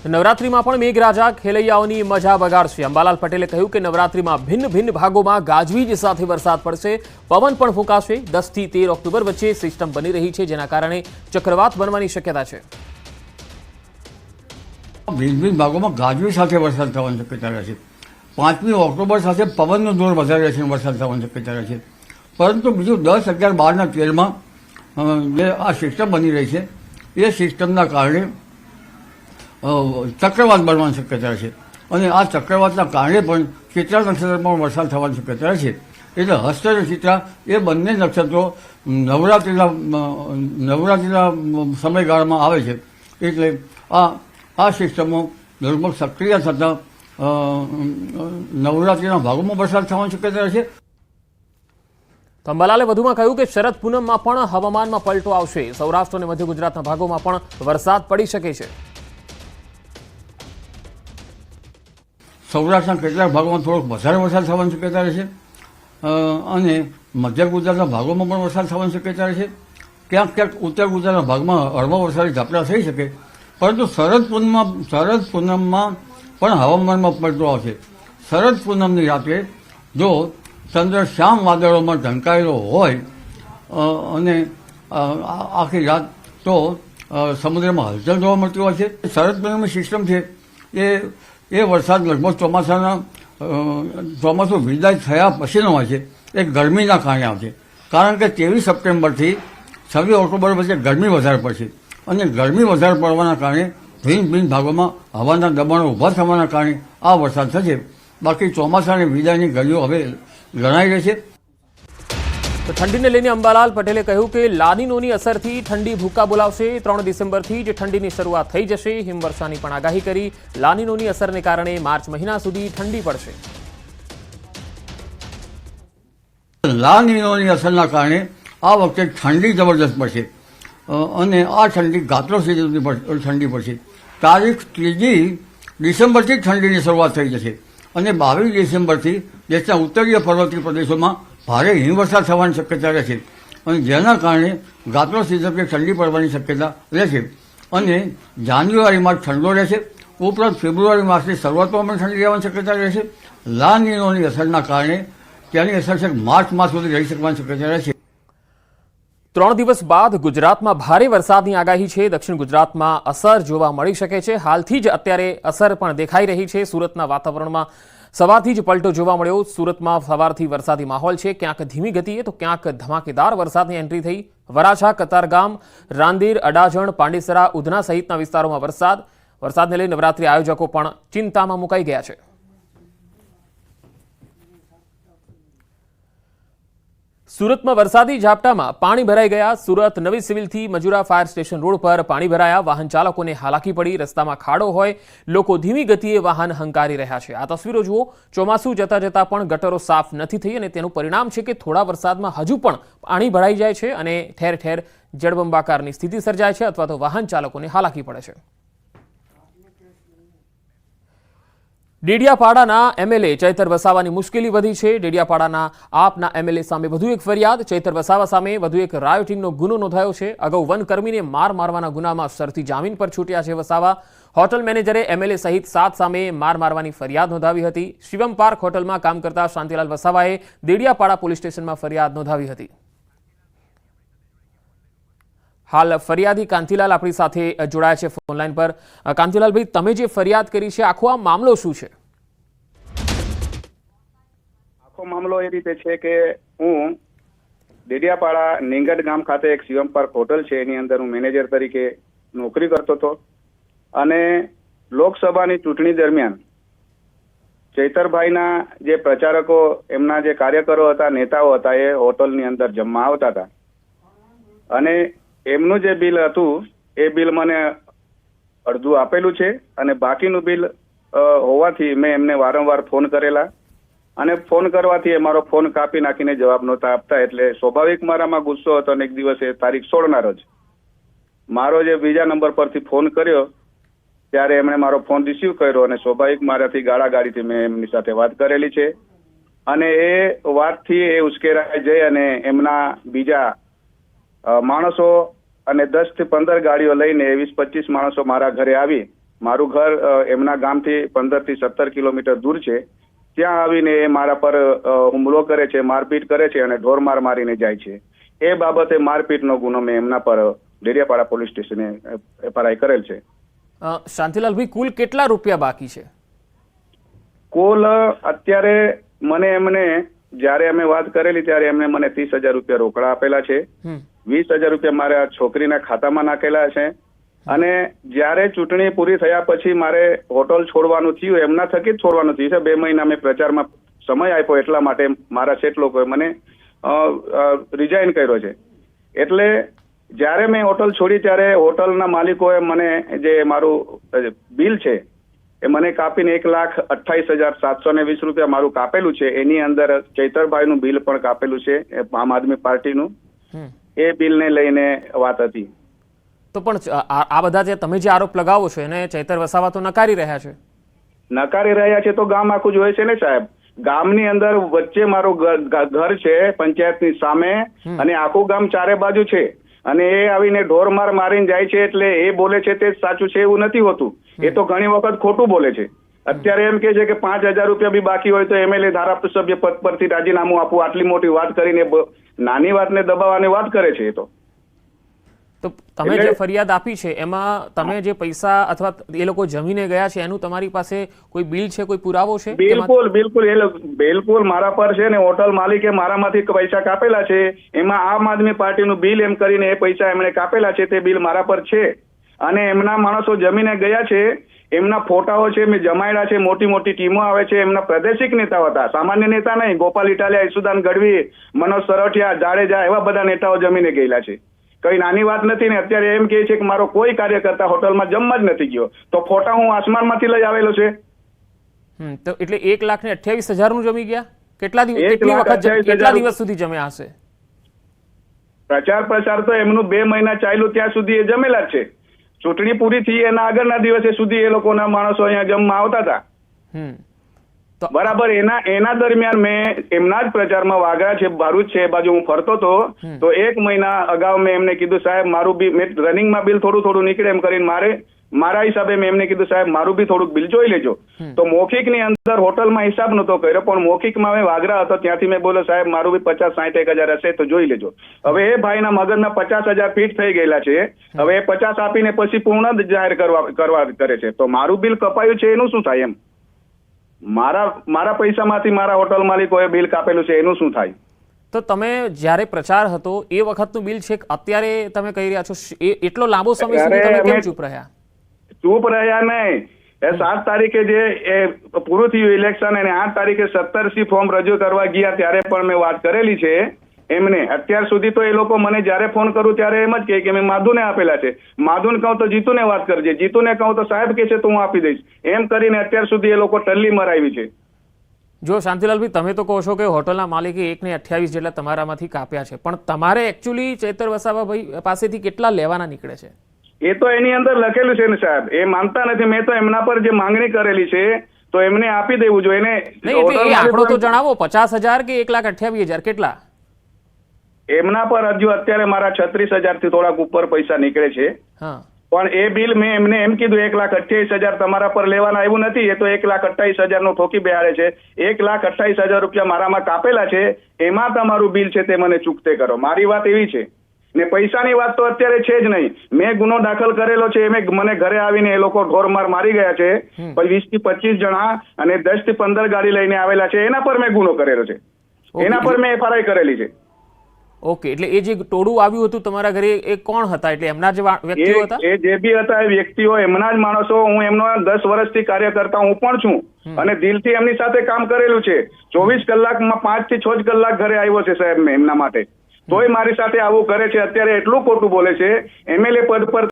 નવરાત્રીમાં પણ મેઘરાજા ખેલૈયાઓની મજા બગાડશે। અંબાલાલ પટેલે કહ્યું કે નવરાત્રીમાં ભિન્ન ભિન્ન ભાગોમાં ગાજવીજ સાથે વરસાદ પડશે, પવન પણ ફૂંકાશે। 10 થી 13 ઓક્ટોબર વચ્ચે સિસ્ટમ બની રહી છે, જેના કારણે ચક્રવાત બનવાની શક્યતા છે। ભિન્ન ભિન્ન ભાગોમાં ગાજવીજ સાથે વરસાદ થવાની શક્યતા રહે છે। 5મી ઓક્ટોબર સાથે પવનનો જોર વધારે છે, વરસાદ થવાની શક્યતા રહે છે। પરંતુ બીજું 10, 11, 12 ના 13માં જે આ સિસ્ટમ બની રહી છે, એ સિસ્ટમના કારણે ચક્રવાત બનવાની શક્યતા છે અને આ ચક્રવાતના કારણે પણ ચિત્રા નક્ષત્રમાં વરસાદ થવાની શક્યતા છે। એટલે હસ્ત અને ચિત્રા એ બંને નક્ષત્રો નવરાત્રિના સમયગાળામાં આવે છે। એટલે આ સિસ્ટમો લગભગ સક્રિય થતાં નવરાત્રિના ભાગોમાં વરસાદ થવાની શક્યતા છે। અંબાલાલે વધુમાં કહ્યું કે શરદ પૂનમમાં પણ હવામાનમાં પલટો આવશે। સૌરાષ્ટ્ર અને મધ્ય ગુજરાતના ભાગોમાં પણ વરસાદ પડી શકે છે। સૌરાષ્ટ્રના કેટલાક ભાગોમાં થોડોક વધારે વરસાદ થવાની શક્યતા રહેશે અને મધ્ય ગુજરાતના ભાગોમાં પણ વરસાદ થવાની શક્યતા રહેશે। ક્યાંક ક્યાંક ઉત્તર ગુજરાતના ભાગમાં હળવા વરસાદી ઝાપટા થઈ શકે, પરંતુ શરદ પૂનમમાં પણ હવામાનમાં પલટો આવશે। શરદ પૂનમની રાત્રે જો ચંદ્ર શ્યામ વાદળોમાં ઢંકાયેલો હોય અને આખી રાત તો સમુદ્રમાં હલચલ જોવા મળતી હોય છે। શરદ પૂનમની સિસ્ટમ છે એ વરસાદ લગભગ ચોમાસું વિદાય થયા પછીનો હોય છે। એ ગરમીના કારણે આવશે, કારણ કે 23 સપ્ટેમ્બરથી 26 ઓક્ટોબર વચ્ચે ગરમી વધારે પડશે અને ગરમી વધારે પડવાના કારણે ભિન્ન ભિન્ન ભાગોમાં હવાના દબાણો ઊભા થવાના કારણે આ વરસાદ થશે। બાકી ચોમાસાની વિદાયની ઘડીઓ હવે ગણાઈ રહી છે। તો ઠંડીને લઈને અંબાલાલ પટેલે કહ્યું કે લાનીનોની અસરથી ઠંડી ભૂકા બોલાવશે। 3 ડિસેમ્બરથી જ ઠંડીની શરૂઆત થઈ જશે। હિમવર્ષાની પણ આગાહી કરી। લાનીનોની અસરને કારણે માર્ચ મહિના સુધી ઠંડી પડશે। લાનીનોની અસરના કારણે આ વખતે ઠંડી જબરજસ્ત પડશે અને આ ઠંડી ગાત્રો સુધી ઠંડી પડશે। તારીખ 3 ડિસેમ્બરથી ઠંડીની શરૂઆત થઈ જશે અને 22 ડિસેમ્બરથી દેશના ઉત્તરીય પર્વતીય પ્રદેશોમાં ભારે હિમવર્ષા થવાની શક્યતા રહેશે અને જેના કારણે ગાત્રો સીઝનથી ઠંડી પડવાની શક્યતા રહેશે અને જાન્યુઆરીમાં ઠંડો રહેશે। ઉપરાંત ફેબ્રુઆરી માસની શરૂઆતમાં પણ ઠંડી રહેવાની શક્યતા રહેશે। લાનીનોની અસરના કારણે તેની અસર છે માર્ચ માસ સુધી રહી શકવાની શક્યતા રહેશે। 3 દિવસ બાદ ગુજરાતમાં ભારે વરસાદની આગાહી છે। દક્ષિણ ગુજરાતમાં અસર જોવા મળી શકે છે। હાલથી જ અત્યારે અસર પણ દેખાઈ રહી છે। સુરતના વાતાવરણમાં સવારથી જ પલટો જોવા મળ્યો। સુરતમાં સવારથી વરસાદી માહોલ છે, ક્યાંક ધીમી ગતિએ તો ક્યાંક ધમાકેદાર વરસાદની એન્ટ્રી થઈ। વરાછા, કતારગામ, રાંદેર, અડાજણ, પાંડેસરા, ઉધના સહિતના વિસ્તારોમાં વરસાદને લઈ નવરાત્રી આયોજકો પણ ચિંતામાં મુકાઈ ગયા છે। સુરતમાં વરસાદી ઝાપટામાં પાણી ભરાઈ ગયા। સુરત નવી સિવિલથી મજુરા ફાયર સ્ટેશન રોડ પર પાણી ભરાયા। વાહન ચાલકોને હાલાકી પડી। રસ્તામાં ખાડો હોય, લોકો ધીમી ગતિએ વાહન હંકારી રહ્યા છે। આ તસવીરો જુઓ। ચોમાસું જતા જતા પણ ગટરો સાફ નથી થઈ અને તેનું પરિણામ છે કે થોડા વરસાદમાં હજુ પણ પાણી ભરાઈ જાય છે અને ઠેર ઠેર જળબંબાકારની સ્થિતિ સર્જાય છે અથવા તો વાહન ચાલકોને હાલાકી પડે છે। ડેડિયાપાડાના એમએલએ ચૈતર વસાવાની મુશ્કેલી વધી છે। ડેડિયાપાડાના આપના એમએલએ સામે વધુ એક ફરિયાદ। ચૈતર વસાવા સામે વધુ એક રાયોટિંગનો ગુનો નોંધાયો છે। અગાઉ વનકર્મીને મારવાના ગુનામાં શરતી જામીન પર છૂટ્યા છે વસાવા। હોટલ મેનેજરે એમએલએ સહિત 7 સામે મારવાની ફરિયાદ નોંધાવી હતી। શિવમ પાર્ક હોટલમાં કામ કરતા શાંતિલાલ વસાવાએ ડેડિયાપાડા પોલીસ સ્ટેશનમાં ફરિયાદ નોંધાવી હતી। હાલ ફરિયાદી કાંતિલાલ આપણી સાથે જોડાયા છે ફોનલાઈન પર। કાંતિલાલભાઈ, તમે જે ફરિયાદ કરી છે, આખો આ મામલો શું છે? આખો મામલો એ રીતે છે કે હું ડેડિયાપાડા નીંગડ ગામ ખાતે એક શિવમ પાર્ક હોટલ છે, એની અંદર હું મેનેજર તરીકે નોકરી કરતો હતો અને લોકસભાની ચૂંટણી દરમિયાન ચૈતરભાઈના જે પ્રચારકો, એમના જે કાર્યકરો હતા, નેતાઓ હતા, એ હોટલની અંદર જમવા આવતા હતા અને એમનું જે બિલ હતું એ બિલ મને અડધું આપેલું છે અને બાકીનું બિલ હોવાથી મેં એમને વારંવાર ફોન કરેલા અને ફોન કરવાથી એ મારો ફોન કાપી નાખીને જવાબ નહોતા આપતા। એટલે સ્વાભાવિક મારામાં ગુસ્સો હતો અને એક દિવસે તારીખ 16ના રોજ મારો જે બીજા નંબર પરથી ફોન કર્યો ત્યારે એમણે મારો ફોન રિસીવ કર્યો અને સ્વાભાવિક મારાથી ગાળાગાળીથી મેં એમની સાથે વાત કરેલી છે અને એ વાતથી એ ઉશ્કેરાઈ જઈ અને એમના બીજા માણસો અને 10 થી 15 ગાડીઓ લઈને 20-25 માણસો મારા ઘરે આવી મારું ઘર એમના ગામથી 15 થી 17 કિલોમીટર દૂર છે. ત્યાં આવીને એ મારા પર હુમલો કરે છે, મારપીટ કરે છે અને ઢોરમાર મારીને જાય છે. એ બાબતે મારપીટનો ગુનો મેં એમના પર ડેડિયાપાડા પોલીસ સ્ટેશને FIR કરેલ છે. શાંતિલાલભાઈ, કુલ કેટલા રૂપિયા બાકી છે? કુલ અત્યારે મને એમને જ્યારે અમે વાત કરેલી ત્યારે એમને મને 30,000 રૂપિયા રોકડા આપેલા છે. 20,000 રૂપિયા મારા છોકરીના ખાતામાં નાખેલા છે. અને જ્યારે ચૂંટણી પૂરી થયા પછી મારે હોટલ છોડવાનું થયું, એમના થકી જ છોડવાનું થયું છે. 2 મહિના મેં પ્રચારમાં સમય આપ્યો, એટલા માટે મારા શેઠ લોકોએ મને રિઝાઇન કર્યો છે. એટલે જ્યારે મેં હોટલ છોડી ત્યારે હોટલના માલિકોએ મને જે મારું બિલ છે એ મને કાપીને 1,28,720 રૂપિયા મારું કાપેલું છે. એની અંદર ચૈતરભાઈનું બિલ પણ કાપેલું છે, આમ આદમી પાર્ટીનું. એ બિલને લઈને વાત હતી. તો પણ આ બધા જે તમે જે આરોપ લગાવો છો એને ચૈતર વસાવા તો નકારી રહ્યા છે. નકારી રહ્યા છે તો ગામ આખું જોયે છે ને સાહેબ. ગામની અંદર વચ્ચે મારું ઘર છે પંચાયતની સામે, અને આખું ગામ ચારે બાજુ છે. અને એ આવીને ઢોરમાર મારીને જાય છે, એટલે એ બોલે છે તે સાચું છે એવું નથી હોતું. એ તો ઘણી વખત ખોટું બોલે છે. અત્યારે એમ કે છે કે 5,000 રૂપિયા બી બાકી હોય તો MLA ધારાસભ્ય પદ પરથી રાજીનામું આપવું, આટલી મોટી વાત કરીને નાની વાતને દબાવવાની વાત કરે છે. એ તો તમે જે ફરિયાદ આપી છે એમાં તમે જે પૈસા અથવા એ લોકો જમીને ગયા છે એનું તમારી પાસે કોઈ બિલ છે, કોઈ પુરાવો છે? બિલકુલ મારા પર છે ને. હોટલ માલિકે મારામાંથી પૈસા કાપેલા છે. એમાં આમ આદમી પાર્ટીનું બિલ એમ કરીને એ પૈસા એમણે કાપેલા છે, તે બિલ મારા પર છે. અને એમના માણસો જમીને ગયા છે, એમના ફોટાઓ છે, મેં જમાડ્યા છે. મોટી મોટી ટીમો આવે છે. એમના પ્રાદેશિક નેતાઓ હતા, સામાન્ય નેતા નહીં. ગોપાલ ઇટાલિયા, ઈસુદાન ગઢવી, મનોજ સરવઠિયા, જાડેજા, એવા બધા નેતાઓ જમીને ગયેલા છે. કઈ નાની વાત નથી ને. અત્યારે એમ કહે છે કે મારો કોઈ કાર્યકર્તા હોટલમાં જમવા જ નથી ગયો, તો ફોટા હું આસમાનમાંથી લઈ આવેલો છે. તો એટલે 1,28,000 નું જમી ગયા? કેટલા દિવસ સુધી જમ્યા હશે? પ્રચાર તો એમનું 2 મહિના ચાલ્યું ત્યાં સુધી એ જમેલા જ છે. ચૂંટણી પૂરી થઈ એના આગળના દિવસે સુધી એ લોકોના માણસો અહીંયા જમવા આવતા હતા. બરાબર. એના દરમિયાન મેં એમના જ પ્રચારમાં વાગરા છે, ભરૂચ છે, એ બાજુ હું ફરતો હતો. તો 1 મહિના અગાઉ મેં એમને કીધું સાહેબ મારું બી રનિંગમાં બિલ થોડું નીકળે એમ કરીને મારા હિસાબે મેં એમને કીધું સાહેબ મારું બી થોડુંક બિલ જોઈ લેજો. તો મૌખિકની અંદર હોટલમાં હિસાબ નતો કર્યો, પણ મૌખિકમાં મેં વાગરા હતો ત્યાંથી મેં બોલ્યો સાહેબ મારું બી 50-60 હશે તો જોઈ લેજો. હવે એ ભાઈના મગજના 50,000 ફીટ થઈ ગયેલા છે. હવે એ 50 આપીને પછી પૂર્ણ જાહેર કરવા કરે છે. તો મારું બિલ કપાયું છે એનું શું થાય? એમ મારા પૈસામાંથી મારા હોટલ માલિકોએ બિલ કાપેલું છે એનું શું થાય? તો તમે જ્યારે પ્રચાર હતો એ વખતનું બિલ છે, અત્યારે તમે કહી રહ્યા છો એટલો લાંબો સમય સુધી તમે કેમ ચૂપ રહ્યા? ચૂપ રહ્યા નહીં. એ 7 તારીખે જે પૂરું થયું ઇલેક્શન અને 8 તારીખે 17C ફોર્મ રજૂ કરવા ગયા ત્યારે પણ મેં વાત કરેલી છે એમને. અત્યાર સુધી તો એ લોકો મને જ્યારે ફોન કરું ત્યારે એમ જ કહે કે મેં માધુને આપેલા છે. માધુને કહું તો જીતુને વાત કરજે, જીતુને કહું તો સાહેબ કે છે તો હું આપી દઈશ. એમ કરીને અત્યાર સુધી એ લોકો ટલ્લી મરાવી છે. જો શાંતિલાલભાઈ, તમે તો કહો છો કે હોટલના માલિકે 1,28 જેટલા તમારામાંથી કાપ્યા છે, પણ તમારે એકચ્યુઅલી ચૈતર વસાવાભાઈ પાસેથી કેટલા લેવાના નીકળે છે? એ તો એની અંદર લખેલું છે ને સાહેબ. એ માનતા નથી. મેં તો એમના પર જે માંગણી કરેલી છે તો એમને આપી દેવું જોઈએ. આંકડો તો જણાવો, 50,000 કે 1,28,000 કેટલા? એમના પર હજુ અત્યારે મારા 36,000 થી થોડાક ઉપર પૈસા નીકળે છે. પણ એ બિલ મેં એમને એમ કીધું 1,28,000 તમારા પર લેવાના એવું નથી. એ તો 1,28,000 નો ઠોકી બેહાડે છે. 1,28,000 રૂપિયા મારામાં કાપેલા છે, એમાં તમારું બિલ છે તે મને ચૂકતે કરો. મારી વાત એવી છે. ને પૈસાની વાત તો અત્યારે છે જ નહીં. મેં ગુનો દાખલ કરેલો છે. મને ઘરે આવીને એ લોકો ઢોરમાર મારી ગયા છે. 20 થી 25 જણા અને 10 થી 15 ગાડી લઈને આવેલા છે. એના પર મેં ગુનો કરેલો છે. એના પર મેં FIR કરેલી છે. ઓકે, એટલે એ જે ટોળું આવ્યું હતું તમારા ઘરે એ કોણ હતા? એટલે એમના જ વ્યક્તિઓ હતા? એ જે બી હતા એ વ્યક્તિઓ એમના જ માણસો. હું એમનો 10 વર્ષથી કાર્યકર્તા હું પણ છું અને દિલથી એમની સાથે કામ કરેલું છે. 24 કલાકમાં 5 થી 6 કલાક ઘરે આવ્યો છે સાહેબ મેં એમના માટે. તોય મારી સાથે આવું કરે છે. અત્યારે એટલું ખોટું બોલે છે. MLA પદ પર